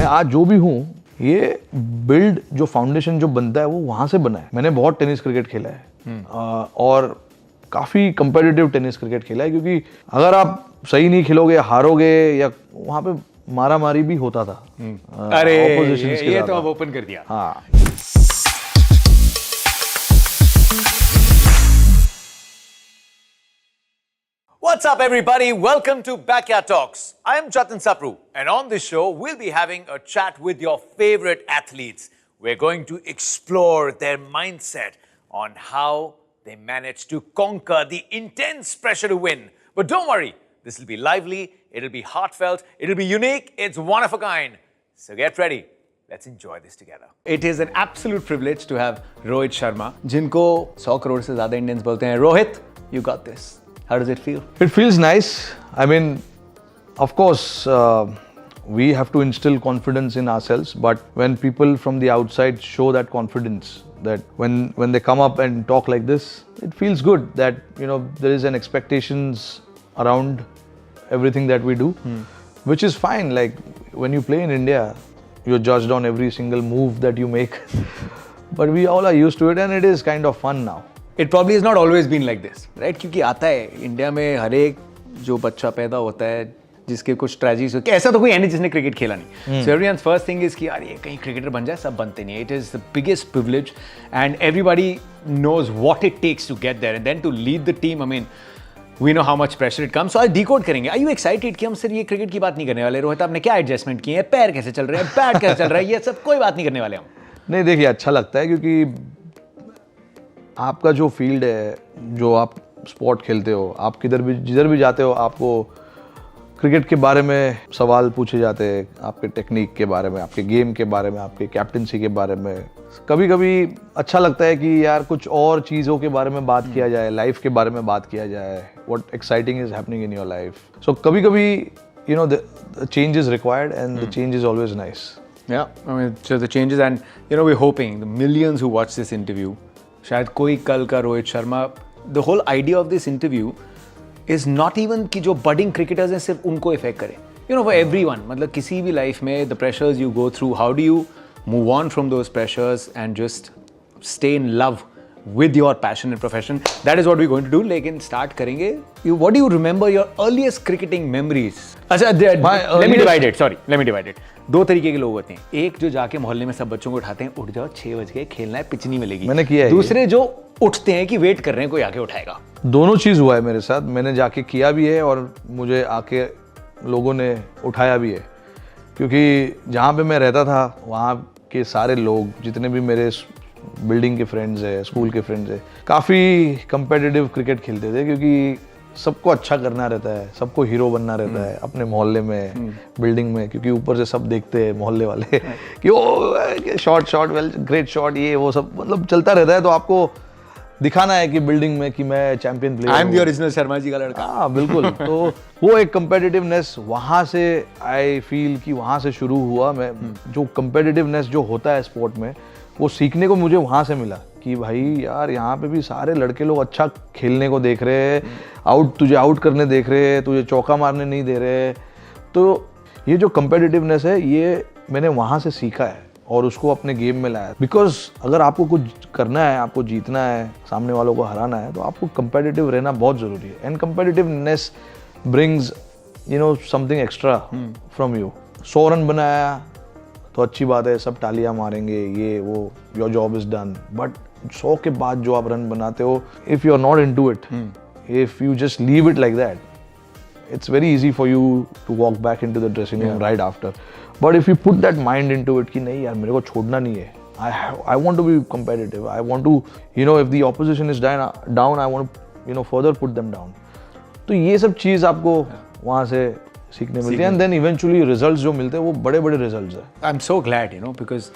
मैं आज जो भी हूँ, ये बिल्ड जो फाउंडेशन जो बनता है वो वहाँ से बना है। मैंने बहुत टेनिस क्रिकेट खेला है और काफ़ी कंपेटिटिव टेनिस क्रिकेट खेला है, क्योंकि अगर आप सही नहीं खेलोगे, हारोगे, या वहाँ पे मारा मारी भी होता था। अरे oppositions के ये साथ। तो अब ओपन कर दिया। हाँ। What's up, everybody? Welcome to Backyard Talks. I am Jatin Sapru, and on this show, we'll be having a chat with your favorite athletes. We're going to explore their mindset on how they manage to conquer the intense pressure to win. But don't worry, this will be lively, it'll be heartfelt, it'll be unique, it's one of a kind. So get ready. Let's enjoy this together. It is an absolute privilege to have Rohit Sharma, जिनको 100 करोड़ से ज़्यादा Indians बोलते हैं। Rohit, you got this. How does it feel? It feels nice. I mean, of course, we have to instill confidence in ourselves, but when people from the outside show that confidence, that when they come up and talk like this, it feels good that, you know, there is an expectations around everything that we do, which is fine. Like when you play in India, you're judged on every single move that you make, but we all are used to it, and it is kind of fun now. It probably has not always been like this, right? क्योंकि आता है India में हर एक जो बच्चा पैदा होता है जिसके कुछ ट्रेजिडीज होती है, ऐसा तो कोई है नहीं जिसने क्रिकेट खेला नहीं। सो एवरीवन्स फर्स्ट थिंग इज कि यार ये कहीं क्रिकेटर बन जाए, सब बनते नहीं। It is the biggest privilege and everybody knows what it takes to get there and then to lead the team. I mean we know how much pressure it comes. So आज decode करेंगे। Are you excited कि हम सिर्फ ये cricket की बात नहीं करने वाले? रोहित, आपने क्या एडजस्टमेंट किए हैं? पैर कैसे चल रहे हैं, बैट कैसे चल रहा है, ये सब कोई बात नहीं करने वाले हम। नहीं, देखिए, अच्छा लगता है क्योंकि आपका जो फील्ड है, जो आप स्पोर्ट खेलते हो, आप जिधर भी जाते हो, आपको क्रिकेट के बारे में सवाल पूछे जाते हैं, आपके टेक्निक के बारे में, आपके गेम के बारे में, आपके कैप्टनसी के बारे में। कभी कभी अच्छा लगता है कि यार कुछ और चीज़ों के बारे में बात किया जाए, लाइफ के बारे में बात किया जाए, what exciting is happening in your life. So कभी कभी you know the change is required and the change is always nice. Yeah, I mean, so the changes, and you know, we're hoping the millions who watch this interview, शायद कोई कल का Rohit Sharma, the whole idea of this interview is not even कि जो budding cricketers हैं सिर्फ उनको effect करे, you know, for everyone। मतलब किसी भी लाइफ में the pressures you go through, how do you move on from those pressures and just stay in love with your passion and profession? That is what we're going to do. लेकिन start करेंगे। What do you remember your earliest cricketing memories? अच्छा, let me divide it. दो तरीके के लोग होते हैं। एक जो जाके मोहल्ले में सब बच्चों को उठाते हैं, उठ जाओ 6 बज गए, खेलना है, पिच नहीं मिलेगी। मैंने किया है। दूसरे जो उठते हैं कि वेट कर रहे हैं कोई आके उठाएगा। दोनों चीज़ हुआ है मेरे साथ। मैंने जाके किया भी है और मुझे आके लोगों ने उठाया भी है, क्योंकि जहाँ पे मैं रहता था वहाँ के सारे लोग, जितने भी मेरे बिल्डिंग के फ्रेंड्स है, स्कूल के फ्रेंड्स है, काफ़ी कंपेटिटिव क्रिकेट खेलते थे, क्योंकि सबको अच्छा करना रहता है, सबको हीरो बनना रहता है अपने मोहल्ले में, बिल्डिंग में, क्योंकि ऊपर से सब देखते हैं मोहल्ले वाले कि ओ शॉट वेल ग्रेट शॉट, ये वो सब मतलब चलता रहता है। तो आपको दिखाना है कि बिल्डिंग में कि मैं champion player, I am the original Sharma ji का लड़का। हाँ बिल्कुल। तो वो एक कंपेटिटिवनेस वहाँ से, आई फील कि वहाँ से शुरू हुआ। मैं जो कंपेटिटिवनेस जो होता है स्पोर्ट में, वो सीखने को मुझे वहाँ से मिला कि भाई यार यहाँ पे भी सारे लड़के लोग अच्छा खेलने को देख रहे हैं, तुझे आउट करने देख रहे हैं, तुझे चौका मारने नहीं दे रहे। तो ये जो कंपेटिटिवनेस है, ये मैंने वहाँ से सीखा है और उसको अपने गेम में लाया। बिकॉज अगर आपको कुछ करना है, आपको जीतना है, सामने वालों को हराना है, तो आपको कंपेटिटिव रहना बहुत ज़रूरी है। And competitiveness brings you know something extra from you. 100 run बनाया तो अच्छी बात है, सब तालियां मारेंगे, ये वो, your job is done. But 100 के बाद जो आप रन बनाते हो, if you are not into it, if you just leave it like that, it's very easy for you to walk back into the dressing room right after. But if you put that mind into it कि नहीं यार मेरे को छोड़ना नहीं है, I want to be competitive, I want to, you know, if the opposition is down, I want to, you know, further put them down. तो ये सब चीज़ आपको वहाँ से सीखने मिलती है, and then eventually results जो मिलते हैं वो बड़े बड़े results है। I'm so glad, you know, because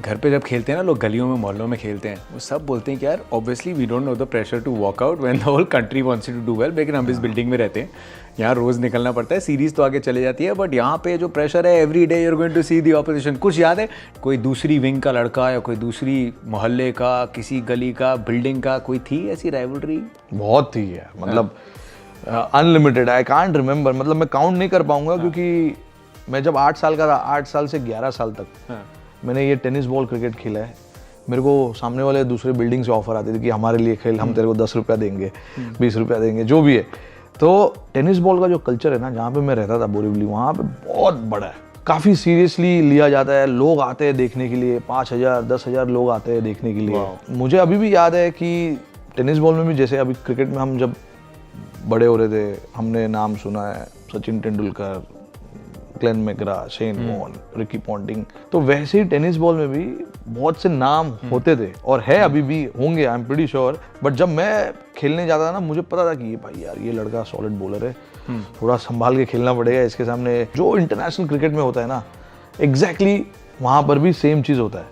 घर पे जब खेलते हैं ना लोग, गलियों में मोहल्लों में खेलते हैं, वो सब बोलते हैं कि यार obviously we don't know the pressure to walk out when the whole country wants you to do well. लेकिन हम इस बिल्डिंग में रहते हैं, यहाँ रोज़ निकलना पड़ता है, सीरीज़ तो आगे चले जाती है, बट यहाँ पे जो प्रेशर है, every day you are going to see the opposition. कुछ याद है कोई दूसरी विंग का लड़का या कोई दूसरी मोहल्ले का, किसी गली का, बिल्डिंग का, कोई थी ऐसी राइवलरी? बहुत थी है, मतलब अनलिमिटेड, आई कांट रिमेंबर, मतलब मैं काउंट नहीं कर पाऊंगा क्योंकि मैं जब 8 साल का था, 8 साल से 11 साल तक मैंने ये टेनिस बॉल क्रिकेट खेला है। मेरे को सामने वाले दूसरे बिल्डिंग से ऑफर आते थे कि हमारे लिए खेल, हम तेरे को 10 रुपया देंगे, 20 रुपया देंगे, जो भी है। तो टेनिस बॉल का जो कल्चर है ना, जहाँ पे मैं रहता था बोरीवली, वहाँ पे बहुत बड़ा है, काफ़ी सीरियसली लिया जाता है। लोग आते हैं देखने के लिए, 5,000 10,000 लोग आते हैं देखने के लिए। मुझे अभी भी याद है कि टेनिस बॉल में भी, जैसे अभी क्रिकेट में हम जब बड़े हो रहे थे, हमने नाम सुना है Sachin Tendulkar, Glenn McGrath, Shane Warne, Ricky Ponting, तो वैसे ही टेनिस बॉल में भी बहुत से नाम होते थे और है अभी भी होंगे, I am pretty sure. But जब मैं खेलने जाता था ना, मुझे पता था कि ये भाई यार ये लड़का सॉलिड बॉलर है, थोड़ा संभाल के खेलना पड़ेगा इसके सामने। जो इंटरनेशनल क्रिकेट में होता है ना, एग्जैक्टली वहाँ पर भी सेम चीज़ होता है,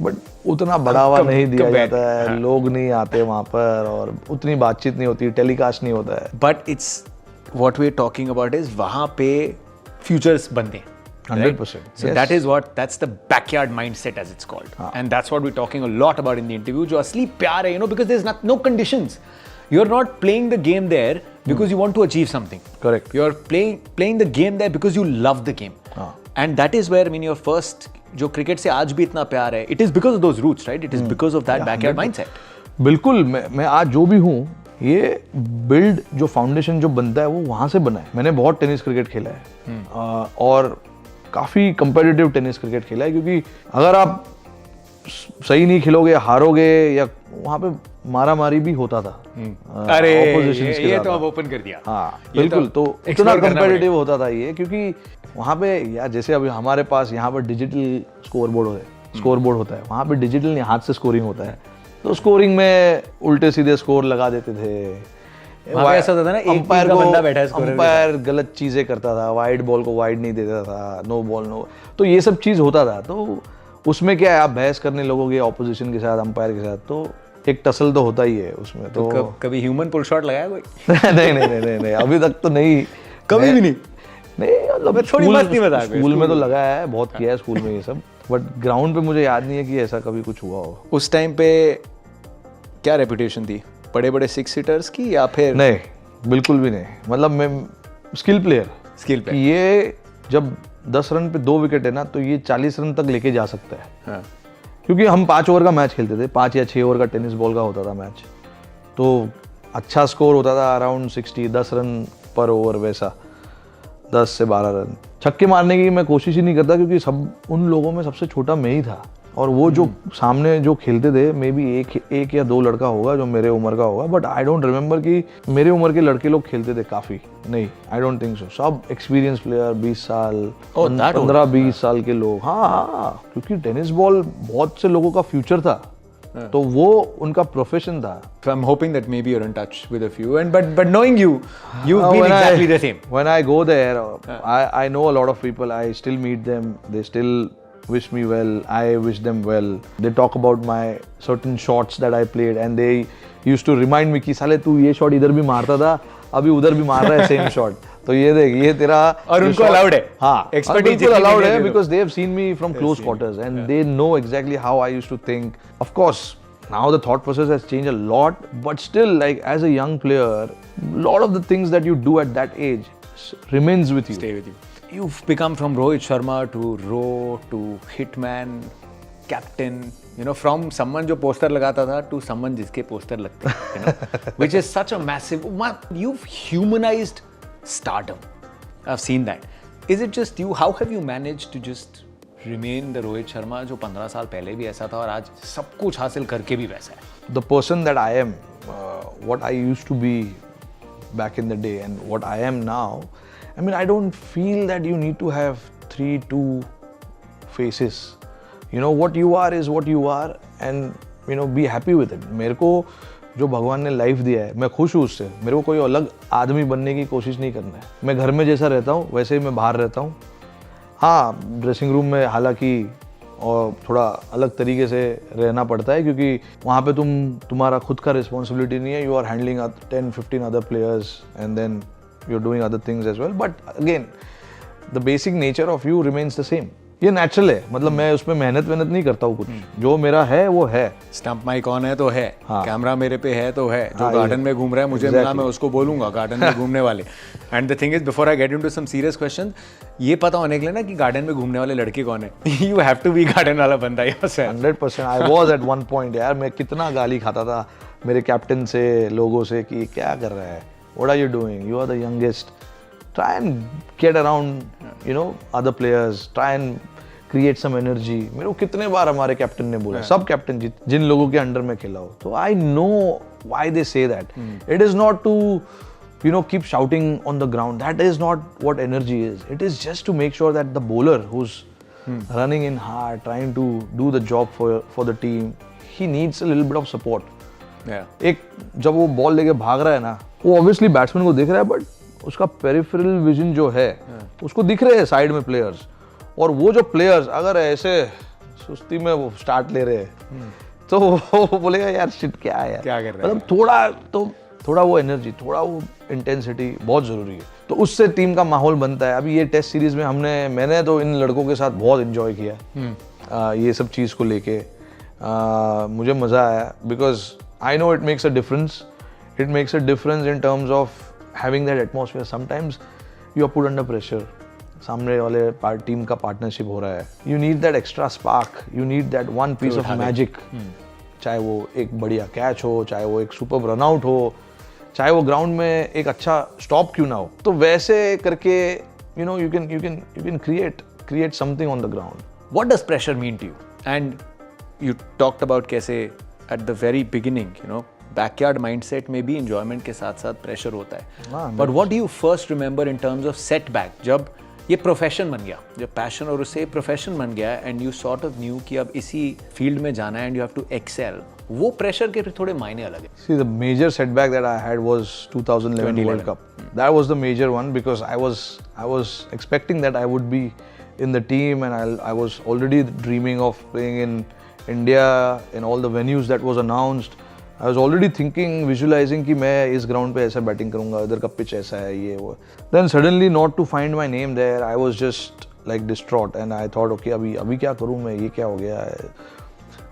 बट उतना बढ़ावा नहीं दिया जाता है, लोग नहीं आते वहाँ पर और उतनी बातचीत नहीं होती, टेलीकास्ट नहीं होता है। But it's what we are talking about is वहाँ पे फ्यूचर्स बनते हैं 100%. So that is that's the backyard mindset as it's called. And that's what we're talking a lot about in the interview. जो असली प्यार है, you know, because there's no conditions. You're not playing the game there because you want to achieve something. Correct. You're playing the game there because you love the game. And that is where, I mean, your first जो cricket से आज भी इतना प्यार है, it is because of those roots, right? It is because of that backyard mindset. बिल्कुल, मैं आज जो भी हूँ, ये बिल्ड जो फाउंडेशन जो बनता है वो वहाँ से बना है। मैंने बहुत टेनिस क्रिकेट खेला है और काफ़ी कंपेटिटिव टेनिस क्रिकेट खेला है, क्योंकि अगर आप सही नहीं खेलोगे, हारोगे, या वहाँ पे मारा मारी भी होता था। अरे oppositions के ये साथ। तो अब ओपन कर दिया। हाँ बिल्कुल, तो इतना कंपेटिटिव होता था ये, क्योंकि वहाँ पे यार जैसे अभी हमारे पास यहाँ पर डिजिटल स्कोर बोर्ड होता है, वहाँ पे डिजिटल नहीं, हाथ से स्कोरिंग होता है। तो स्कोरिंग में उल्टे सीधे स्कोर लगा देते थे। ऐसा होता था ना, एक टीम का बंदा बैठा है स्कोरर, अंपायर गलत चीजें करता था, वाइड बॉल को वाइड नहीं देता था, नो बॉल नो, तो ये सब चीज होता था। तो उसमें क्या है, आप बहस करने लगोगे ऑपोजिशन के साथ, अंपायर के साथ, तो एक टसल तो होता ही है उसमें। तो कभी ह्यूमन पुल शॉट लगाया कोई? नहीं, अभी तक तो नहीं, कभी भी नहीं। मतलब थोड़ी मस्ती में था, स्कूल में तो लगाया है, बहुत किया है स्कूल में ये सब, बट ग्राउंड पे मुझे याद नहीं है कि ऐसा कभी कुछ हुआ हो। उस टाइम पे क्या रेपुटेशन थी, बड़े बड़े 6 सीटर्स की या फिर? नहीं, बिल्कुल भी नहीं। मतलब मैं स्किल प्लेयर, ये जब 10 रन पे 2 विकेट है ना, तो ये 40 रन तक लेके जा सकता है। हाँ। क्योंकि हम 5 ओवर का मैच खेलते थे, 5 या 6 ओवर का टेनिस बॉल का होता था मैच, तो अच्छा स्कोर होता था अराउंड 60, 10 रन पर ओवर, वैसा 10 से 12 रन। छक्के मारने की मैं कोशिश ही नहीं करता, क्योंकि सब उन लोगों में सबसे छोटा मैं ही था, और वो जो सामने जो खेलते थे, मे बी एक या 2 लड़का होगा जो मेरे उम्र का होगा, बट आई डोंट रिमेम्बर कि मेरे उम्र के लड़के लोग खेलते थे काफ़ी, नहीं, आई डोंट थिंक सो। सब एक्सपीरियंस प्लेयर, 20 साल 15-20 साल के लोग। हाँ, क्योंकि टेनिस बॉल बहुत से लोगों का फ्यूचर था, तो वो उनका प्रोफेशन था। So I'm hoping that maybe you're in touch with a few, and but knowing you've been exactly the same. When I go there, I know a lot of people. I still meet them. They still wish me well. I wish them well. They talk about my certain shots that I played, and they used to remind me कि साले तू ये shot इधर भी मारता था, अभी उधर भी मार रहा है सेम शॉट। तो ये देख, ये तेरा, और उनको अलाउड है। हाँ, एक्सपर्टीज अलाउड है, because they have seen me from close quarters and they know exactly how I used to think. Of course, now the thought process has changed a lot, but still, like as a young player, a lot of the things that you do at that age remains with you. Stay with you. You've become from Rohit Sharma to Ro to Hitman, Captain, you know, from someone जो poster लगाता था to someone जिसके poster लगते हैं, you know, which is such a massive. You've humanized stardom. I've seen that. Is it just you? How have you managed to just remain the Rohit Sharma जो 15 साल पहले भी ऐसा था और आज सब कुछ हासिल करके भी वैसा है? The person that I am, what I used to be back in the day and what I am now, I mean, I don't feel that you need to have 2 faces. You know, what you are is what you are, and, you know, be happy with it. मेरे को जो भगवान ने life दिया है, मैं खुश हूँ उससे। मेरे को कोई अलग आदमी बनने की कोशिश नहीं करना है। मैं घर में जैसा रहता हूँ वैसे ही मैं बाहर रहता हूँ। हाँ, ड्रेसिंग रूम में हालांकि और थोड़ा अलग तरीके से रहना पड़ता है, क्योंकि वहाँ पे तुम्हारा खुद का रिस्पॉन्सिबिलिटी नहीं है। You are handling 10-15 other players and then you are doing other things as well, but again the basic nature of you remains the same. ये नेचुरल है, मतलब मैं उसमें मेहनत नहीं करता हूँ कुछ, जो मेरा है वो है। स्टंप माइक ऑन है तो है, हाँ। कैमरा मेरे पे है तो है, जो हाँ, गार्डन में घूम रहा है मुझे मिला, मैं उसको बोलूंगा गार्डन में घूमने वाले। And the thing is, before I get into some serious question, ये पता होने के लिए ना कि गार्डन में घूमने वाले लड़के कौन है, you have to be garden वाला बंदा yourself. 100%। I was at one point यार, मैं कितना गाली खाता था मेरे कैप्टन से, लोगों से, कि क्या कर रहा है, what are you doing, you are the youngest, try and get around you know other players, try and create some energy. मेरे को कितने बार हमारे कैप्टन ने बोला, सब कैप्टन जिन लोगों के अंडर में खेला हो, तो I know why they say that. It is not to you know keep shouting on the ground, that is not what energy is. It is just to make sure that the bowler who's running in hard, trying to do the job for the team, he needs a little bit of support. एक जब वो ball लेके भाग रहा है ना, वो obviously batsman को दिख रहा है, बट उसका पेरिफेरल विजन जो है उसको दिख रहे हैं साइड में प्लेयर्स, और वो जो प्लेयर्स अगर ऐसे सुस्ती में वो स्टार्ट ले रहे हैं तो वो बोलेगा यार शिट क्या है यार, क्या कर रहा है, मतलब थोड़ा वो एनर्जी, थोड़ा वो इंटेंसिटी बहुत ज़रूरी है, तो उससे टीम का माहौल बनता है। अभी ये टेस्ट सीरीज में मैंने तो इन लड़कों के साथ बहुत एंजॉय किया ये सब चीज़ को लेके, मुझे मज़ा आया, because I know it makes a difference in terms of having that atmosphere. Sometimes you are put under pressure, सामने वाले टीम का पार्टनरशिप हो रहा है, you need that extra spark, you need that one piece of magic, चाहे वो एक बढ़िया कैच हो, चाहे वो एक सुपर रनआउट हो, चाहे वो ग्राउंड में एक अच्छा स्टॉप क्यों ना हो, तो वैसे करके you know you can create something on the ground. What does pressure mean to you? And you talked about कैसे at the very beginning, you know, backyard mindset में भी enjoyment के साथ साथ pressure होता है। But what do you first remember in terms of setback? जब ये प्रोफेशन बन गया, जब पैशन और उससे प्रोफेशन बन गया and you sort of knew कि अब इसी फील्ड में जाना है and you have to excel, वो प्रेशर के थोड़े मायने अलग है। See, the major setback that I had was 2011 World Cup. That was the major one because I was expecting that I would be in the team and I was already dreaming of playing in India in all the venues that was announced. I was already thinking, visualizing कि मैं इस ground पे ऐसा batting करूँगा, इधर का pitch ऐसा है, ये वो. Then suddenly not to find my name there, I was just like distraught and I thought okay अभी क्या करूँ मैं, ये क्या हो गया है.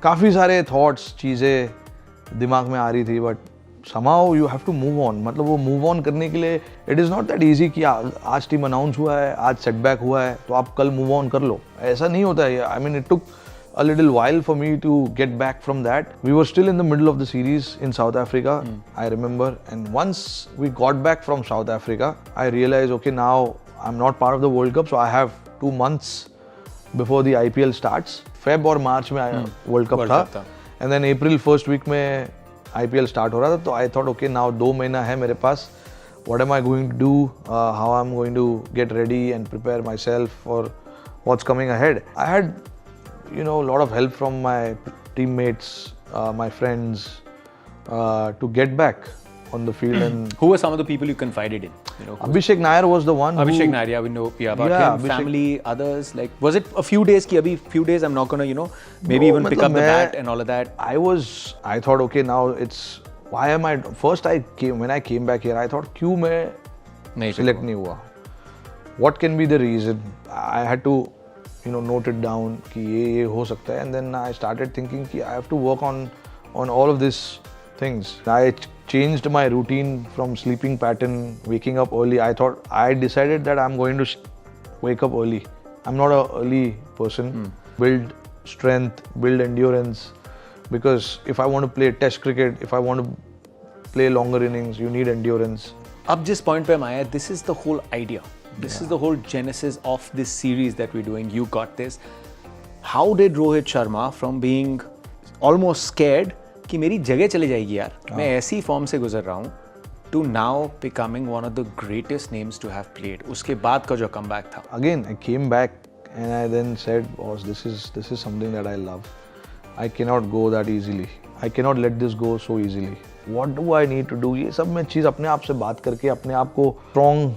काफ़ी सारे thoughts, चीज़ें दिमाग में आ रही थी, but somehow you have to move on. मतलब वो move on करने के लिए it is not that easy कि आज टीम अनाउंस हुआ है, आज सेटबैक हुआ है तो आप कल move on कर लो, ऐसा नहीं होता है. I mean it took a little while for me to get back from that. We were still in the middle of the series in South Africa, I remember, and once we got back from South Africa, I realized okay now I'm not part of the World Cup, so I have 2 months before the IPL starts. Feb और March में World Cup था, and then April first week में IPL start हो रहा था, तो I thought okay now 2 महीना है मेरे पास, what am I going to do, how I'm going to get ready and prepare myself for what's coming ahead. I had a lot of help from my teammates, my friends, to get back on the field. And who were some of the people you confided in? You know, Abhishek Nair was the one. Abhishek Nair, yeah, we know about him. Abhishek. Family, others, like, was it a few days ki abhi few days I'm not gonna, maybe even pick up the bat and all of that? I thought okay now it's, why am I, first when I came back here I thought क्यों मैं select नहीं हुआ, what can be the reason. I had to note it down कि ये हो सकता है, and then I started thinking कि I have to work on all of these things. I changed my routine from sleeping pattern, waking up early. I decided that I'm going to wake up early. I'm not an early person. Build strength, build endurance, because if I want to play test cricket, if I want to play longer innings, you need endurance. Up this point पे Maya, this is the whole idea. This is the whole genesis of this series that we're doing. You got this. How did Rohit Sharma, from being almost scared कि मेरी जगह चली जाएगी यार, मैं ऐसी form से गुजर रहा हूँ, to now becoming one of the greatest names to have played. उसके बाद का जो comeback था. Again, I came back and I then said, boss, this is something that I love. I cannot go that easily. I cannot let this go so easily. What do I need to do? ये सब मैं चीज़ अपने आप से बात करके अपने आप को strong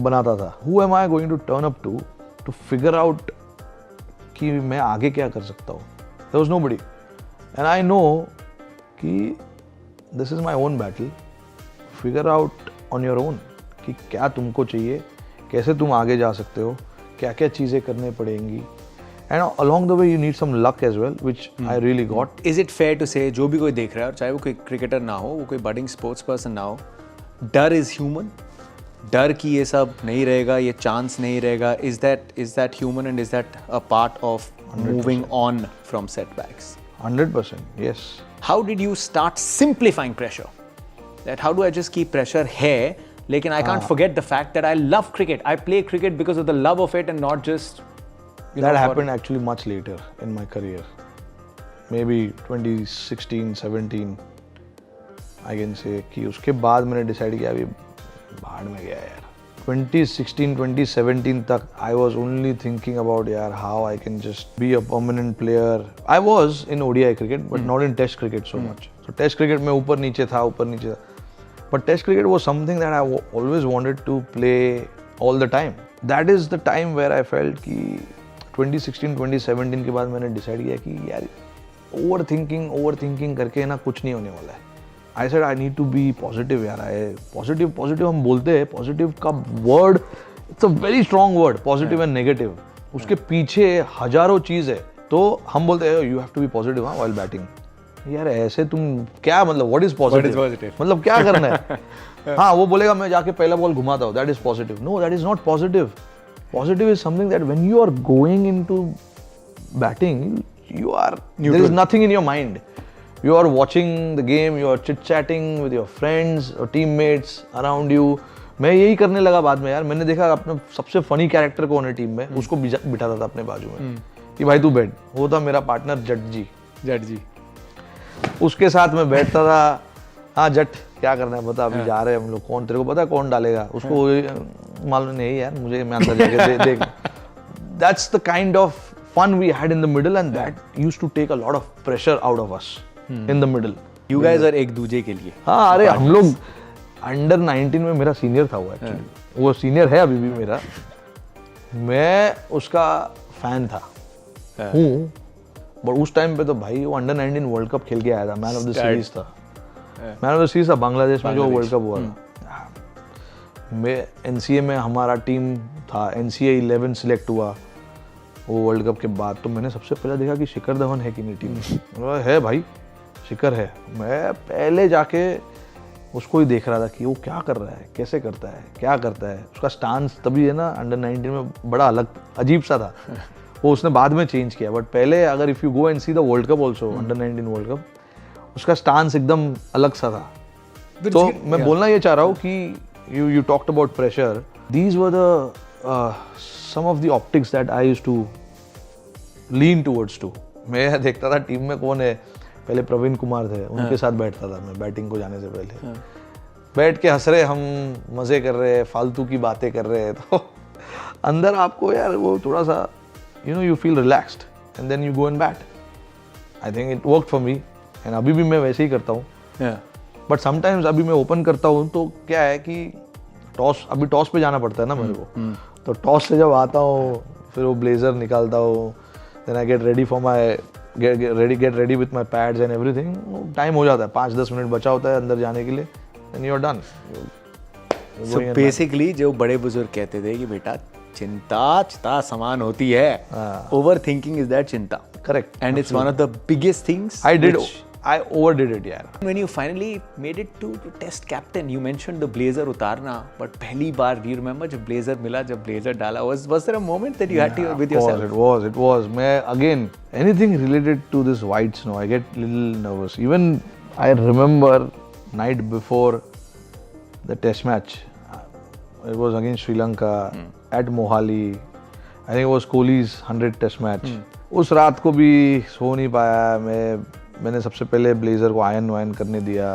बनाता था. Who am I going to turn up to figure out कि मैं आगे क्या कर सकता हूँ? There was nobody. And I know कि this is my own battle. Figure out on your own कि क्या तुमको चाहिए, कैसे तुम आगे जा सकते हो, क्या क्या चीज़ें करने पड़ेंगी, and along the way you need some luck as well, which I really got. Is it fair to say जो भी कोई देख रहा है, और चाहे वो कोई क्रिकेटर ना हो, वो कोई बडिंग स्पोर्ट्स पर्सन ना हो, डर इज ह्यूमन? डर कि ये सब नहीं रहेगा, ये चांस नहीं रहेगा, is that human and is that a part of moving on from setbacks? 100%, yes. How did you start simplifying pressure? That how do I just keep pressure here, lekin I can't forget the fact that I love cricket. I play cricket because of the love of it and not just, you know, That happened actually much later in my career. Maybe 2016, 17, I can say कि उसके बाद मैंने decide किया अभी भाड़ में गया यार. 2016, 2017 तक I was only thinking about यार how I can just be a permanent player. I was in ODI cricket but not in Test cricket so much. So Test cricket में ऊपर नीचे था. But Test cricket was something that I always wanted to play all the time. That is the time where I felt कि 2016, 2017 के बाद मैंने decide किया कि यार ओवरथिंकिंग करके ना कुछ नहीं होने वाला है. I said I need to be positive यार. पॉजिटिव हम बोलते हैं, पॉजिटिव का word it's a very strong word, positive and negative. उसके पीछे हजारों चीज़ है. तो हम बोलते हैं you have to be positive while batting. यार ऐसे तुम क्या मतलब व्हाट इज पॉजिटिव, मतलब क्या करना है? हाँ, वो बोलेगा मैं जाके पहला बॉल घुमाता हूँ, that is positive. No, that is not positive. Positive is something that when you are going into batting, you are neutral. There is nothing in your mind. You are watching the game, you are chit-chatting with your friends or teammates around you. मैं यही करने लगा बाद में यार. मैंने देखा अपने सबसे फनी कैरेक्टर कौन है टीम में, उसको बिठाता था अपने बाजू में कि भाई तू बैठ. वो था मेरा पार्टनर जट जी. उसके साथ मैं बैठता था. हाँ जट, क्या करना है बता, अभी जा रहे हैं हम लोग, कौन तेरे को पता है कौन डालेगा? उसको मालूम नहीं यार, मुझे मैं अंदर जाके देख. That's the kind of fun we had in the middle, and that used to take a lot of pressure out of us in the middle. You guys are एक दूजे के लिए. हाँ, अरे हम लोग अंडर 19 में मेरा सीनियर था वो एक्चुअली. वो सीनियर है अभी भी मेरा. मैं उसका फैन था हूँ, बट उस टाइम पे तो भाई वो अंडर 19 वर्ल्ड कप खेल के आया था. मैन ऑफ द सीरीज था. मैन ऑफ द सीरीज था बांग्लादेश में जो वर्ल्ड कप हुआ था. मैं NCA में हमारा टीम था, NCA 11 सिलेक्ट हुआ वो वर्ल्ड कप के बाद. तो मैंने सबसे पहले देखा कि शिखर धवन है कि नहीं टीम में. है भाई, शिखर है. मैं पहले जाके उसको ही देख रहा था कि वो क्या कर रहा है, कैसे करता है, क्या करता है. उसका स्टांस तभी है ना अंडर 19 में बड़ा अलग अजीब सा था. वो उसने बाद में चेंज किया, बट पहले अगर if you go and see the world cup also, under 19 world cup, उसका स्टांस एकदम अलग सा था. तो मैं बोलना ये चाह रहा हूँ कि you talked about pressure. These were the some of the optics that I used to lean towards to. मैं देखता था टीम में कौन है. पहले प्रवीण कुमार थे, उनके साथ बैठता था मैं बैटिंग को जाने से पहले. बैठ के हंस रहे हम, मजे कर रहे हैं, फालतू की बातें कर रहे हैं. तो अंदर आपको यार वो थोड़ा सा you feel relaxed and then you go and bat. I think it worked for me and अभी भी मैं वैसे ही करता हूँ. बट समटाइम्स अभी मैं ओपन करता हूँ तो क्या है कि अभी टॉस पे जाना पड़ता है ना मेरे को. तो टॉस से जब आता हूँ फिर वो ब्लेजर निकालता हूँ, then I get ready for my get ready with my pads and everything. Time हो जाता है, 5-10 मिनट बचा होता है अंदर जाने के लिए, then you are done. So basically जो बड़े बुजुर्ग कहते थे कि बेटा चिंता समान होती है, ओवर थिंकिंग इज दैट चिंता. Correct. And it's one of the biggest things I overdid it यार. When you finally made it to test captain, you mentioned the blazer उतारना, but पहली बार do you remember जब blazer मिला, जब blazer डाला, was there a moment that you had to with yourself? It was. मैं again anything related to this white snow, I get little nervous. Even I remember night before the test match, it was against Sri Lanka at Mohali. I think it was Kohli's 100th test match. उस रात को भी सो नहीं पाया. मैंने सबसे पहले blazer को आयन वायन करने दिया,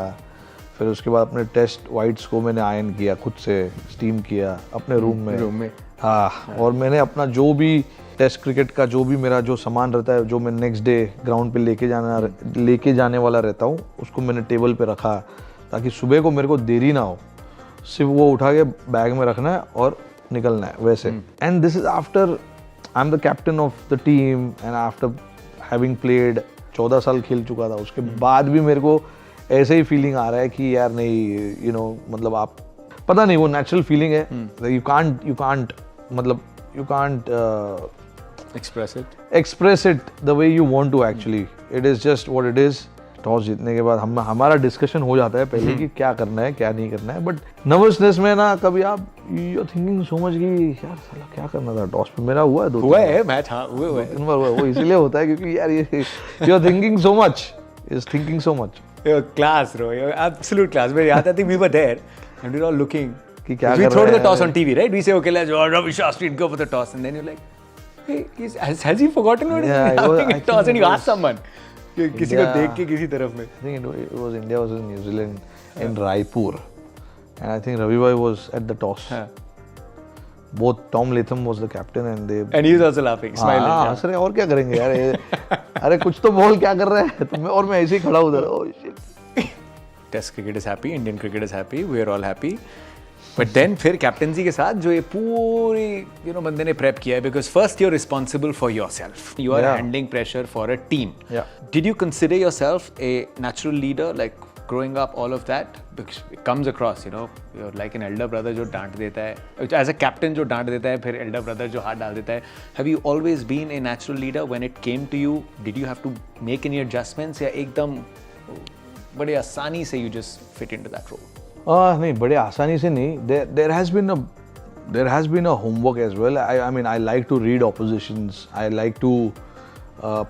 फिर उसके बाद अपने टेस्ट वाइट्स को मैंने आयन किया, खुद से स्टीम किया अपने रूम में. हाँ, और मैंने अपना जो भी टेस्ट क्रिकेट का जो भी मेरा जो सामान रहता है, जो मैं नेक्स्ट डे ग्राउंड पे लेके जाने वाला रहता हूँ, उसको मैंने टेबल पे रखा ताकि सुबह को मेरे को देरी ना हो. सिर्फ वो उठा के बैग में रखना है और निकलना है वैसे. And this is after I am the captain of the team and after having played 14 साल खेल चुका था. उसके बाद भी मेरे को ऐसे ही फीलिंग आ रहा है कि यार नहीं मतलब आप पता नहीं, वो नेचुरल फीलिंग है. यू कांट मतलब you can't Express it. express it the way you want to actually. It is just what it is. Toss जीतने के बाद हमारा डिस्कशन हो जाता है पहले कि क्या करना है क्या नहीं करना है, बट नर्वसनेस में ना कभी आप you are thinking so much कि यार साला क्या करना था टॉस पे. मेरा हुआ है हुआ है मैच, हाँ हुआ है. 2-3 बार हुआ है. वो इसीलिए होता है क्योंकि यार ये you are thinking so much, is thinking so much. You're class, bro. You're absolute class. But yeah, I think we were there and we were all looking. कि क्या We कर throw रहे the toss हैं. on TV, right? We say, okay, let's go. Ravi Shastri, go for the toss. And then you're like, hey, has he forgotten what Yeah, he's it was- having I a toss? think And it you was ask someone. कि किसी को India- देख के किसी तरफ में. I think it was India versus New Zealand in Raipur, and I think Ravi Bhai was at the toss. हाँ. Both Tom Latham was the captain and they. And he was also laughing, smiling. हाँ, yeah. हंस रहे हैं और क्या करेंगे यार ये. अरे कुछ तो बोल क्या कर रहे हैं. तो मैं और मैं ऐसे ही खड़ा उधर. Oh shit. Test cricket is happy, Indian cricket is happy, we are all happy. But then फिर कैप्टनसी के साथ जो ये पूरी बंदे ने प्रेप किया है, because first you're responsible for yourself. You are Yeah. handling pressure for a team. Yeah. Did you consider yourself a natural leader, like growing up, all of that? Because it comes across, you're like an elder brother जो डांट देता है, as a captain जो डांट देता है, फिर elder brother जो हाथ डाल देता है. Have you always been a natural leader when it came to you? Did you have to make any adjustments या एकदम बड़े आसानी से you just fit into that role? नहीं बड़े आसानी से नहीं. There has been a homework as well. I mean I like to read oppositions. I like to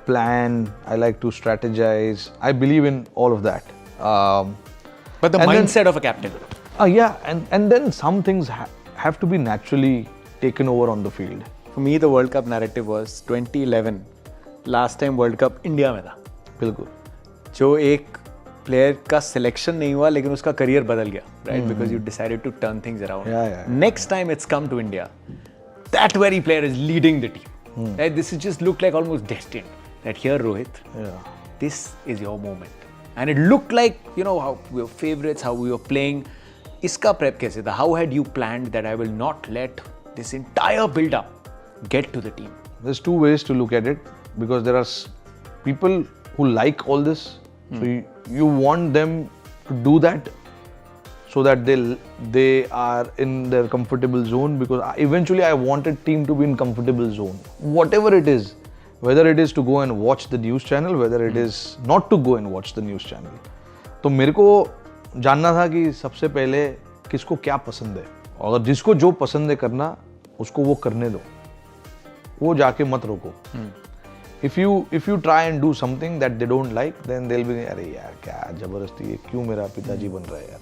plan. I like to strategize. I believe in all of that. But the And then- mindset of a captain. Yeah, and then some things have to be naturally taken over on the field. For me, the World Cup narrative was 2011. Last time World Cup India में था. बिल्कुल. जो एक player का selection नहीं हुआ लेकिन उसका करियर बदल गया, right? Because you decided to turn things around. Yeah. Next time it's come to India, that very player is leading the team. Right? This is just looked like almost destined. That here, Rohit, Yeah. this is your moment. And it looked like, how we were favorites, how we were playing. Iska prep kaise tha? How had you planned that I will not let this entire build-up get to the team? There's two ways to look at it, because there are people who like all this. So you want them to do that so that they are in their comfortable zone, because eventually I wanted team to be in comfortable zone. Whatever it is, whether it is to go and watch the news channel, whether it is not to go and watch the news channel. तो मेरे को जानना था कि सबसे पहले किसको क्या पसंद है, और जिसको जो पसंद है करना उसको वो करने दो, वो जाके मत रोको. If you try and do something that they don't like, then they'll be अरे यार क्या जबरदस्ती है, क्यों मेरा पिताजी बन रहा है यार.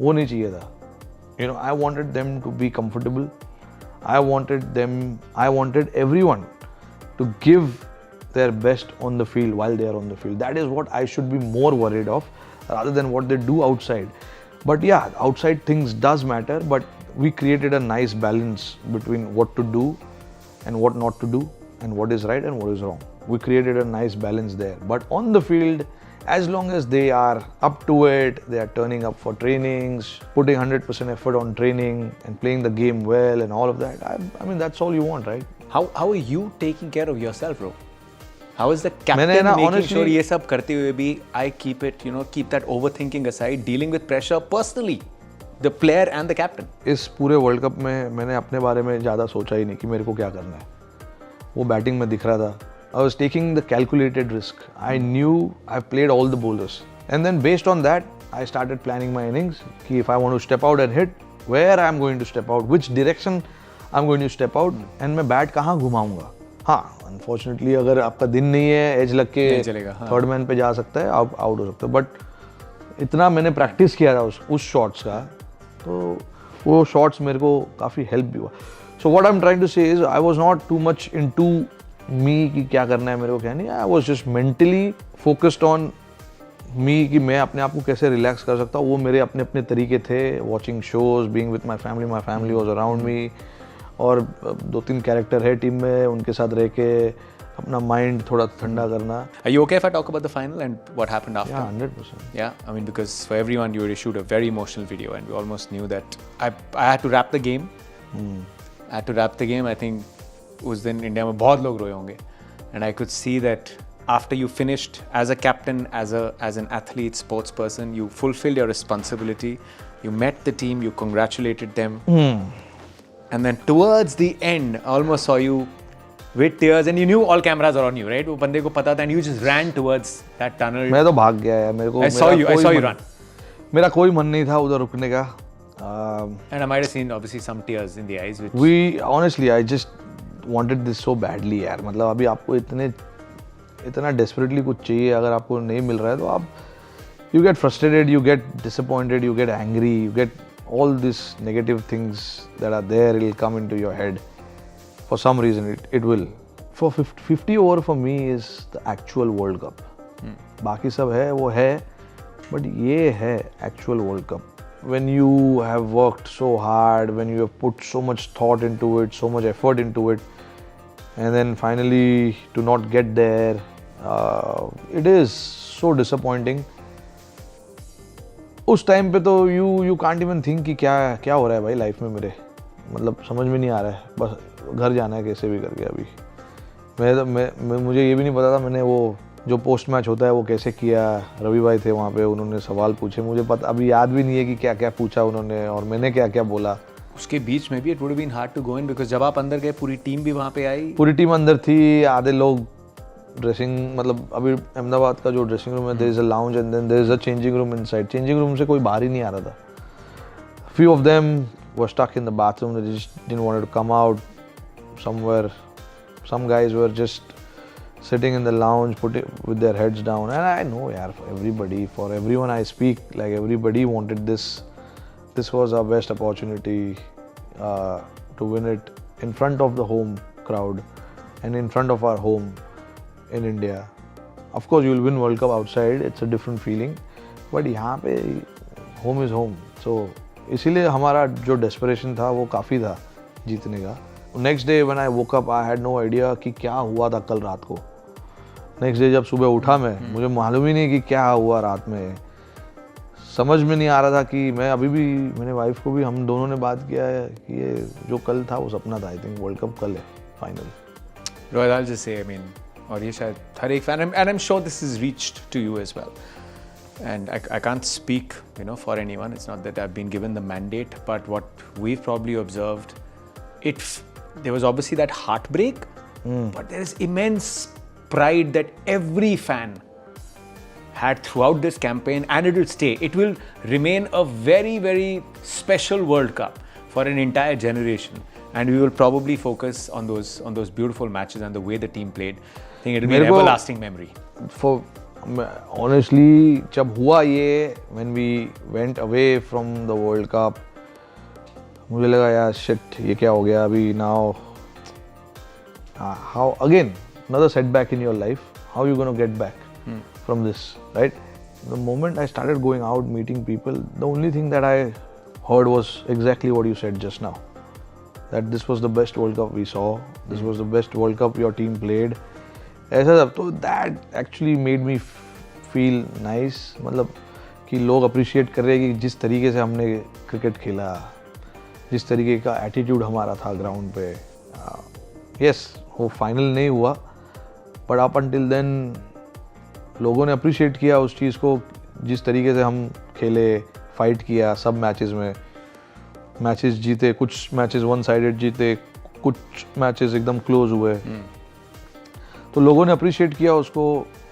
वो नहीं चाहिए था. I wanted them to be comfortable. I wanted everyone to give their best on the field while they are on the field. That is what I should be more worried of, rather than what they do outside. But yeah, outside things does matter, but we created a nice balance between what to do and what not to do, and what is right and what is wrong. We created a nice balance there. But on the field, as long as they are up to it, they are turning up for trainings, putting 100% effort on training and playing the game well and all of that, I mean, that's all you want, right? How are you taking care of yourself, bro? How is the captain मैंने ना making honestly- sure ये सब करते हुए भी I keep it, keep that overthinking aside, dealing with pressure personally, the player and the captain? इस पूरे world cup में मैंने अपने बारे में ज़्यादा सोचा ही नहीं कि मेरे को क्या करना है. वो बैटिंग में दिख रहा था. I was taking the calculated risk. I knew I've played all the bowlers. And then based on that, I started planning my innings. कि if I want to step out and hit, where I'm going to step out, which direction I'm going to step out, and मैं bat कहाँ घुमाऊंगा. हाँ, unfortunately अगर आपका दिन नहीं है, एज लग के नहीं चलेगा, हाँ. थर्ड मैन पे जा सकता है, आप आउट हो सकते हो. बट इतना मैंने प्रैक्टिस किया था उस शॉट्स का, तो वो शॉट्स मेरे को काफ़ी हेल्प भी हुआ. So what I am trying to say is I was not too much into me कि क्या करना है मेरे को क्या नहीं. I was just mentally focused on me कि मैं अपने आप को कैसे रिलैक्स कर सकता हूँ. वो मेरे अपने अपने तरीके थे. Watching shows, being with my family was around me, और 2-3 कैरेक्टर है टीम में, उनके साथ रह के अपना माइंड थोड़ा ठंडा करना. Are you okay if I talk about the final and what happened after? Yeah, 100%. Yeah, I mean, because for everyone you issued a very emotional video and we almost knew that I had to wrap the game. I had to wrap the game. I think उस दिन India में बहुत लोग रोए होंगे. And I could see that after you finished as a captain, as an athlete, sports person, you fulfilled your responsibility. You met the team, you congratulated them. And then towards the end, I almost saw you with tears, and you knew all cameras are on you, right? वो बंदे को पता था, and you just ran towards that tunnel. मैं तो भाग गया यार, मेरे को I saw you run. मेरा कोई मन नहीं था उधर रुकने का. And I might have seen obviously some tears in the eyes. Which Honestly, I just wanted this so badly यार. मतलब अभी आपको इतना desperately कुछ चाहिए, अगर आपको नहीं मिल रहा है तो आप you get frustrated, you get disappointed, you get angry, you get all these negative things that are there. It'll come into your head. For some reason, it will. For 50 over for me is the actual World Cup. बाकी सब है वो है, but ये है actual World Cup. When you have worked so hard, when you have put so much thought into it, so much effort into it, and then finally to not get there, it is so disappointing. उस time पे तो you can't even think कि क्या हो रहा है भाई life में मेरे, मतलब समझ में नहीं आ रहा है, बस घर जाना है कैसे भी करके. अभी मुझे ये भी नहीं पता था मैंने वो जो पोस्ट मैच होता है वो कैसे किया. रवि भाई थे वहाँ पे, उन्होंने सवाल पूछे, मुझे पता अभी याद भी नहीं है कि क्या क्या पूछा उन्होंने और मैंने क्या क्या बोला. उसके बीच में भी it would have been hard to go in because जब आप अंदर गए पूरी टीम भी वहाँ पे आई. पूरी टीम अंदर थी, आधे लोग ड्रेसिंग, मतलब अभी अहमदाबाद का जो ड्रेसिंग रूम है, there is a lounge and then there is a changing room inside. Changing room से कोई बाहर ही नहीं आ रहा था. Few of them were stuck in the bathroom, they just didn't want to come out somewhere. Some guys were just sitting in the lounge with their heads down, and I know yaar, for everyone I speak, like everybody wanted this. This was our best opportunity to win it in front of the home crowd and in front of our home in India. Of course you will win World Cup outside, it's a different feeling, but यहाँ पे home is home. So इसीलिए हमारा जो desperation था वो काफ़ी था जीतने का. Next day when I woke up, I had no idea कि क्या हुआ था कल रात को. नेक्स्ट डे जब सुबह उठा मैं, मुझे मालूम ही नहीं कि क्या हुआ रात में. समझ में नहीं आ रहा था कि मैं अभी भी, मैंने वाइफ को भी, हम दोनों ने बात किया है कि ये जो कल था वो सपना था. आई थिंक वर्ल्ड कप कल है final. Rohit, I'll just say, I mean, और ये शायद हर एक fan, and I'm sure this has reached to you as well. And I can't speak, for anyone. It's not that I've been given the mandate, but what we've probably observed, there was obviously that heartbreak, but there is immense pride that every fan had throughout this campaign, and it will stay. It will remain a very, very special World Cup for an entire generation, and we will probably focus on those beautiful matches and the way the team played. I think it will be an everlasting memory. For honestly, जब हुआ ये, when we went away from the World Cup, मुझे लगा यार shit, ये क्या हो गया अभी. Now how again another setback in your life, how you going to get back from this, right? The moment I started going out, meeting people, the only thing that I heard was exactly what you said just now, that this was the best World Cup we saw, this was the best World Cup your team played. ऐसा सब, तो that actually made me feel nice, मतलब कि लोग appreciate कर रहे हैं कि जिस तरीके से हमने क्रिकेट खेला, जिस तरीके का एटीट्यूड हमारा था ग्राउंड पे. यस, वो फाइनल नहीं हुआ, बट अप अंटिल देन लोगों ने अप्रिशिएट किया उस चीज़ को, जिस तरीके से हम खेले, फाइट किया सब मैचेस में. मैचेस जीते, कुछ मैचेस वन साइडेड जीते, कुछ मैचेस एकदम क्लोज हुए. तो लोगों ने अप्रिशिएट किया उसको,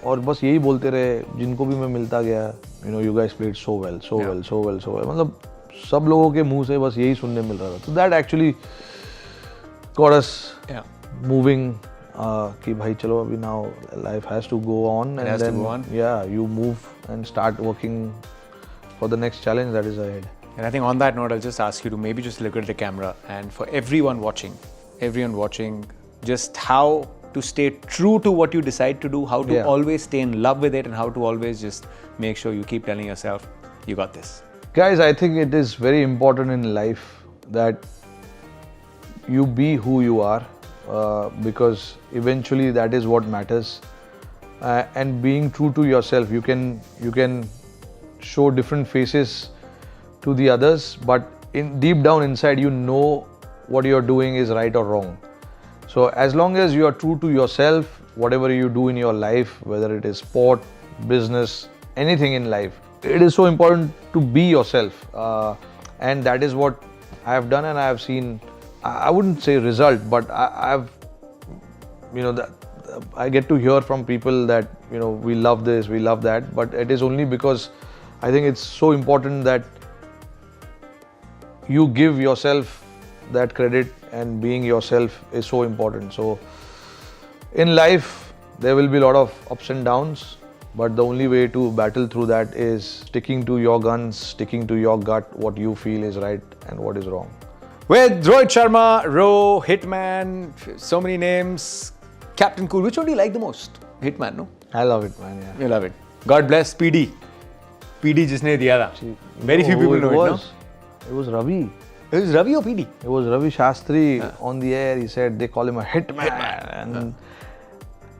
और बस यही बोलते रहे जिनको भी मैं मिलता गया, you guys played so well, so well, so well, so well. मतलब सब लोगों के मुंह से बस यही सुनने मिल रहा था. तो that actually got us moving, कि भाई चलो अभी now life has to go on, and then yeah you move and start working for the next challenge that is ahead. And I think on that note, I'll just ask you to maybe just look at the camera, and for everyone watching, just how to stay true to what you decide to do, how to always stay in love with it, and how to always just make sure you keep telling yourself, you got this. Guys, I think it is very important in life that you be who you are, because eventually that is what matters. And being true to yourself, you can show different faces to the others, but deep down inside you know what you're doing is right or wrong. So as long as you are true to yourself, whatever you do in your life, whether it is sport, business, anything in life, it is so important to be yourself, and that is what I have done, and I have seen I wouldn't say result, but I've, you know, I get to hear from people that, you know, we love this, we love that, but it is only because I think it's so important that you give yourself that credit, and being yourself is so important. So in life, there will be a lot of ups and downs, but the only way to battle through that is sticking to your guns, sticking to your gut, what you feel is right and what is wrong. With Rohit Sharma, Ro, Hitman, so many names, Captain Cool. Which one do you like the most? Hitman, no? I love it, man. Yeah. You love it. God bless PD. PD जिसने दिया था. Very few people know it, no? It was Ravi. It was Ravi or PD? It was Ravi Shastri on the air. He said they call him a hitman. And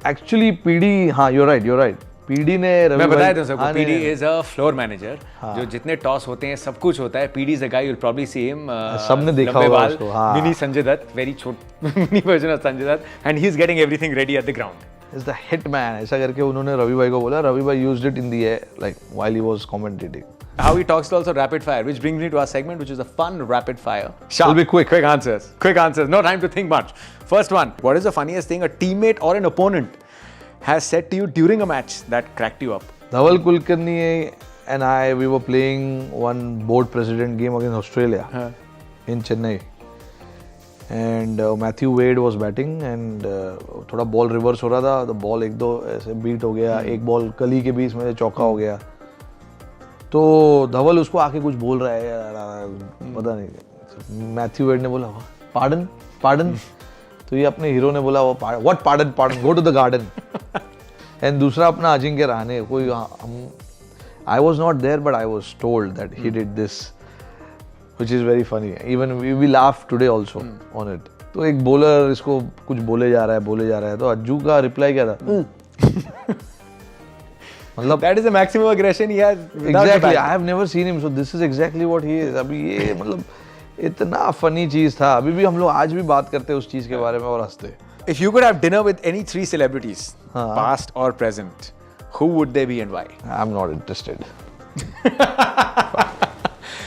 actually, PD, हाँ, you're right. PD ने रवि मैं बताया भाई- था सबको. हाँ, नहीं, PD नहीं, is a floor manager. जो जितने टॉस होते हैं सब कुछ होता है. PD is a guy you'll probably see him. सबने देखा लंबे होगा बाल, उसको, हाँ. Mini Sanjay Dutt, very छोट mini version of Sanjay Dutt, and he's getting everything ready at the ground. It's the hitman. ऐसा करके उन्होंने रवि भाई को बोला. रवि भाई used it in the air, like while he was commentating. How he talks to also rapid fire, which brings me to our segment, which is a fun rapid fire. It'll be quick. Quick answers. Quick answers. No time to think much. First one. What is the funniest thing a teammate or an opponent has said to you during a match that cracked you up? Dhaval Kulkarni and I, we were playing one board president game against Australia in Chennai. And Matthew Wade was batting and थोड़ा ball reverse हो रहा था. The ball एक दो ऐसे beat हो गया. एक ball कली के बीच में चौका हो गया. तो धवल उसको आके कुछ बोल रहा है यार, पता नहीं. मैथ्यू वेड ने बोला पार्डन. तो ये अपने हीरो ने बोला what pardon go to the garden. And दूसरा अपना अजिंक्य रहाणे, कोई हम I was not there but I was told that he did this, which is very funny. Even we laugh today also on it. तो एक bowler इसको कुछ बोले जा रहा है तो अज्जू का रिप्लाई क्या था? मतलब That is the maximum aggression he has. Exactly. I have never seen him, so this is exactly what he is. अभी ये मतलब इतना फनी चीज था. अभी भी हम लोग आज भी बात करते हैं उस चीज के बारे में और हंसते. If you could have dinner with any three celebrities, past or present, who would they be and why? I'm not interested.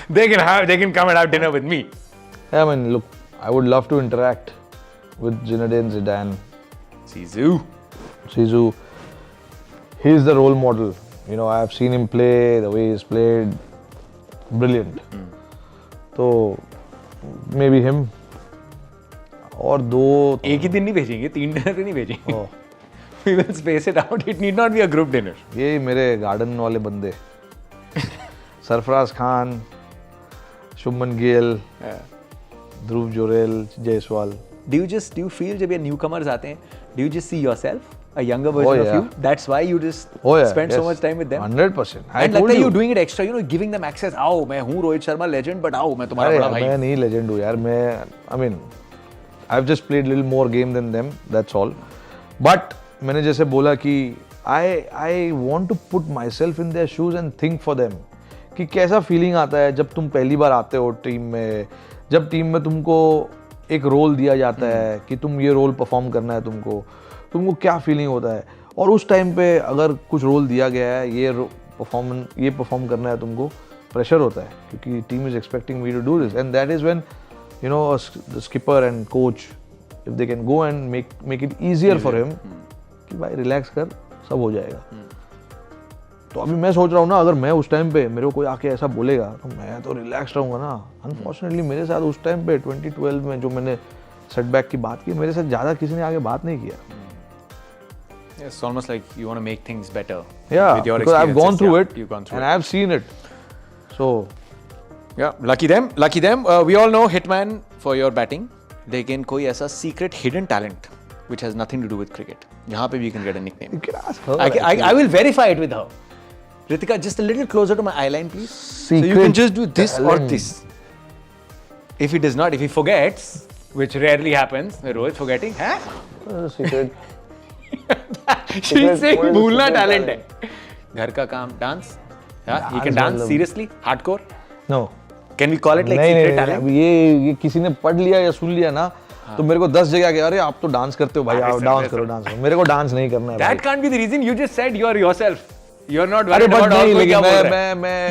They can come and have dinner with me. I mean, look, I would love to interact with Zinedine Zidane, Zizou. He's the role model. You know, I have seen him play, the way he's played. Brilliant. So, maybe him. और दो एक ही दिन नहीं भेजेंगे, 3 dinner तो नहीं भेजेंगे. We will space it out. It need not be a group dinner. ये मेरे गार्डन वाले बंदे. सरफराज खान, शुभमन गिल, ध्रुव जोरेल, जायसवाल. Do you feel जब ये newcomers आते हैं, do you just see yourself, a younger version of you? That's why you just spend so much time with them. 100%. And लगता है you're doing it extra, you know, giving them access. आओ, मैं हूँ Rohit Sharma legend, but आओ, मैं तुम्हारा बड़ा भाई. मैं नहीं legend हूँ यार. I mean, I've just played little more game than them. That's all. But मैंने जैसे बोला कि I want to put myself in their shoes and think for them. कि कैसा फीलिंग आता है जब तुम पहली बार आते हो टीम में, जब टीम में तुमको एक रोल दिया जाता है कि तुम ये रोल परफॉर्म करना है तुमको क्या फीलिंग होता है. और उस टाइम पे अगर कुछ रोल दिया गया है, ये परफॉर्म करना है तुमको, प्रेशर होता है क्योंकि team is expecting me to do this. And that is when you know the skipper and coach, if they can go and make it easier for him कि भाई रिलैक्स कर, सब हो जाएगा. तो अभी मैं सोच रहा हूँ ना, अगर मैं उस टाइम पे मेरे को कोई आके ऐसा बोलेगा तो मैं तो रिलैक्स रहूँगा ना. अनफॉर्चुनेटली मेरे साथ उस टाइम पे 2012 में जो मैंने सेटबैक की बात की, मेरे साथ ज़्यादा किसी ने आगे बात नहीं किया. It's almost like you want to make things better. Yeah, with your because I've gone through it You've gone through and it. I've seen it. So, Yeah, lucky them. We all know Hitman for your batting. लेकिन कोई ऐसा secret hidden talent which has nothing to do with cricket. यहाँ पे we can get a nickname. you can ask her. I will verify it with her. Ritika, just a little closer to my eyeline, please. So you can just do this or talent. this. If he does not, if he forgets, which rarely happens, Rohit forgetting, huh? Secret. She's saying what is भूलना secret talent है. घर का काम, dance. Yeah, he can dance seriously, hardcore. No. Can we call it like नहीं, secret नहीं, talent? अब ये किसी ने पढ़ लिया या सुन लिया ना, तो मेरे को 10 जगह के अरे आप तो डांस करते हो भाई, आप डांस करो. मेरे को डांस नहीं करना है. That can't be the reason. You just said you are yourself. You're not अरे worried बट about और नहीं, कोई क्या लेकिन बोल रहा है. मैं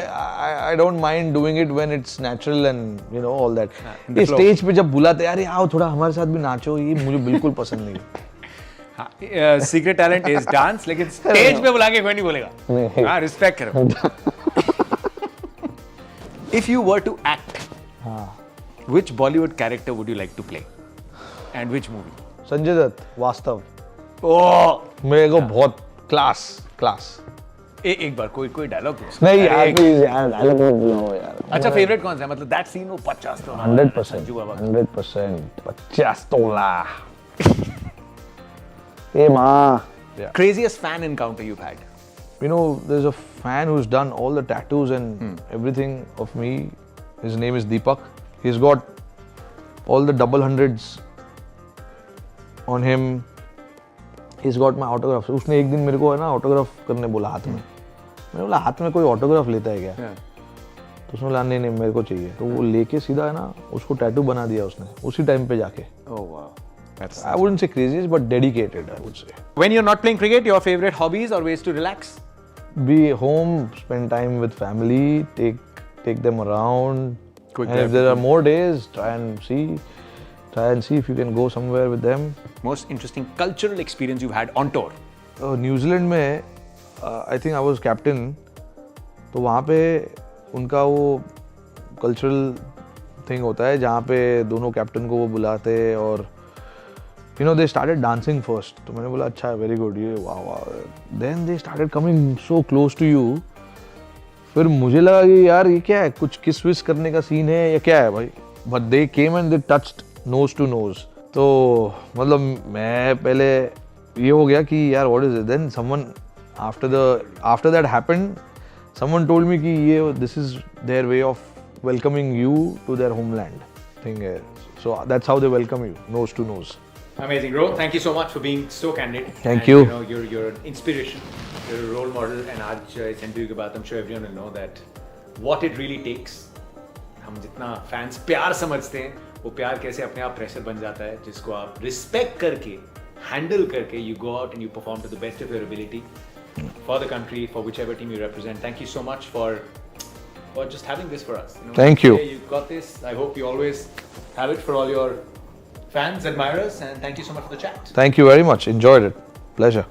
I don't mind doing it when it's natural and you know all that. in the ये flow. स्टेज पे जब बुलाते हैं, अरे आओ थोड़ा हमारे साथ भी नाचो, ये मुझे बिल्कुल पसंद नहीं. सीक्रेट टैलेंट इज डांस, लेकिन स्टेज पे बुला के कोई नहीं बोलेगा. हाँ, रिस्पेक्ट करो. If you were to act, which Bollywood character would you like to play, and which movie? Sanjay Dutt वास्तव Oh, मेरे को बहुत क्लास. एक बार कोई डायलॉग. नहीं यार प्लीज यार डायलॉग मत बुलाओ यार. अच्छा, फेवरेट कौन सा है? मतलब दैट सीन वो 50 तो 100% 50 तोला. ए माँ. Craziest fan encounter you've had? You know, there's a fan who's done all the tattoos and everything of me. His name is Deepak. He's got all the double hundreds on him. He's got my autograph. उसने एक दिन मेरे को है ना autograph करने बोला हाथ में. मैंने बोला हाथ में कोई ऑटोग्राफ लेता है क्या? तो उसने बोला नहीं मेरे को चाहिए. तो वो लेके सीधा है ना उसको टैटू बना दिया उसने उसी टाइम पे जाके. Oh wow. That's I wouldn't say crazy, but dedicated, I would say. When you're not playing cricket, your favorite hobbies or ways to relax? Be home, spend time with family, take them around. Quick And if drive. there are more days, try and see if you can go somewhere with them. Most interesting cultural experience you've had on tour? New Zealand में I think I was captain. तो वहाँ पे उनका वो cultural thing होता है जहाँ पे दोनों कैप्टन को वो बुलाते हैं और you know they started dancing first. तो मैंने बोला अच्छा very good ये वाह. Then they started coming so close to you. फिर मुझे लगा कि यार ये क्या है, कुछ किस विस करने का सीन है या क्या है भाई. But they came and they touched nose to nose. तो मतलब मैं पहले ये हो गया कि यार what is it? Then someone after that happened, someone told me कि ये this is their way of welcoming you to their homeland thing है. So that's how they welcome you, nose to nose. Amazing, bro. Thank you so much for being so candid. Thank and, you. You know, you're an inspiration. You're a role model. And आज इस interview के बाद I'm sure everyone will know that what it really takes. हम जितना fans प्यार समझते हैं, वो प्यार कैसे अपने आप pressure बन जाता है, जिसको आप respect करके, handle करके, you go out and you perform to the best of your ability for the country, for whichever team you represent. Thank you so much for just having this for us. You know, Thank you. You got this. I hope you always have it for all your fans, admirers, and thank you so much for the chat. Thank you very much. Enjoyed it. Pleasure.